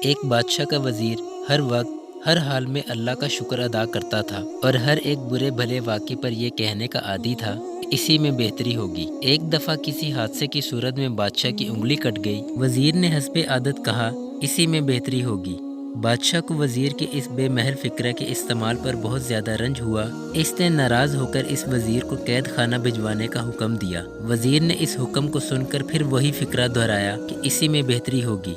ایک بادشاہ کا وزیر ہر وقت ہر حال میں اللہ کا شکر ادا کرتا تھا اور ہر ایک برے بھلے واقعے پر یہ کہنے کا عادی تھا کہ اسی میں بہتری ہوگی۔ ایک دفعہ کسی حادثے کی صورت میں بادشاہ کی انگلی کٹ گئی۔ وزیر نے حسب عادت کہا اسی میں بہتری ہوگی۔ بادشاہ کو وزیر کے اس بے محل فکرہ کے استعمال پر بہت زیادہ رنج ہوا۔ اس نے ناراض ہو کر اس وزیر کو قید خانہ بھجوانے کا حکم دیا۔ وزیر نے اس حکم کو سن کر پھر وہی فکرہ دہرایا کہ اسی میں بہتری ہوگی۔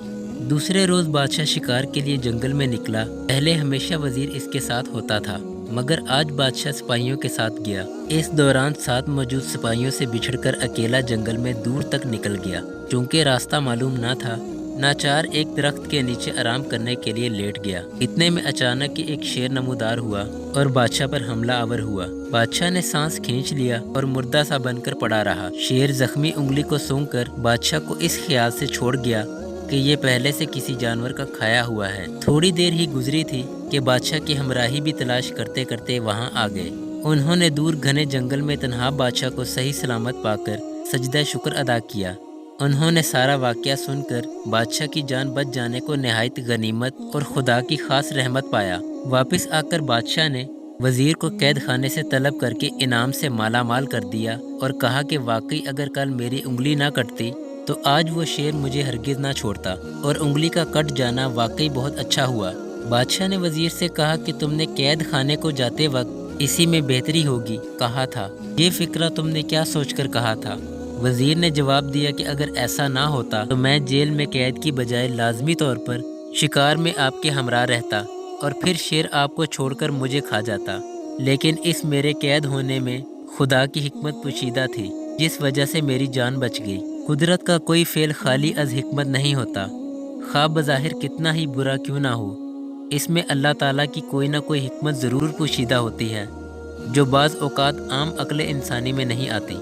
دوسرے روز بادشاہ شکار کے لیے جنگل میں نکلا۔ پہلے ہمیشہ وزیر اس کے ساتھ ہوتا تھا، مگر آج بادشاہ سپاہیوں کے ساتھ گیا۔ اس دوران ساتھ موجود سپاہیوں سے بچھڑ کر اکیلا جنگل میں دور تک نکل گیا۔ چونکہ راستہ معلوم نہ تھا، ناچار ایک درخت کے نیچے آرام کرنے کے لیے لیٹ گیا۔ اتنے میں اچانک ایک شیر نمودار ہوا اور بادشاہ پر حملہ آور ہوا۔ بادشاہ نے سانس کھینچ لیا اور مردہ سا بن کر پڑا رہا۔ شیر زخمی انگلی کو سونگھ کر بادشاہ کو اس خیال سے چھوڑ گیا کہ یہ پہلے سے کسی جانور کا کھایا ہوا ہے۔ تھوڑی دیر ہی گزری تھی کہ بادشاہ کی ہمراہی بھی تلاش کرتے کرتے وہاں آ گئے۔ انہوں نے دور گھنے جنگل میں تنہا بادشاہ کو صحیح سلامت پا کر سجدہ شکر ادا کیا۔ انہوں نے سارا واقعہ سن کر بادشاہ کی جان بچ جانے کو نہایت غنیمت اور خدا کی خاص رحمت پایا۔ واپس آ کر بادشاہ نے وزیر کو قید خانے سے طلب کر کے انعام سے مالا مال کر دیا اور کہا کہ واقعی اگر کل میری انگلی نہ کٹتی تو آج وہ شیر مجھے ہرگز نہ چھوڑتا، اور انگلی کا کٹ جانا واقعی بہت اچھا ہوا۔ بادشاہ نے وزیر سے کہا کہ تم نے قید خانے کو جاتے وقت اسی میں بہتری ہوگی کہا تھا، یہ فکرہ تم نے کیا سوچ کر کہا تھا؟ وزیر نے جواب دیا کہ اگر ایسا نہ ہوتا تو میں جیل میں قید کی بجائے لازمی طور پر شکار میں آپ کے ہمراہ رہتا اور پھر شیر آپ کو چھوڑ کر مجھے کھا جاتا۔ لیکن اس میرے قید ہونے میں خدا کی حکمت پوشیدہ تھی، جس وجہ سے میری جان بچ گئی۔ قدرت کا کوئی فعل خالی از حکمت نہیں ہوتا، خواہ بظاہر کتنا ہی برا کیوں نہ ہو۔ اس میں اللہ تعالیٰ کی کوئی نہ کوئی حکمت ضرور پوشیدہ ہوتی ہے، جو بعض اوقات عام عقل انسانی میں نہیں آتی۔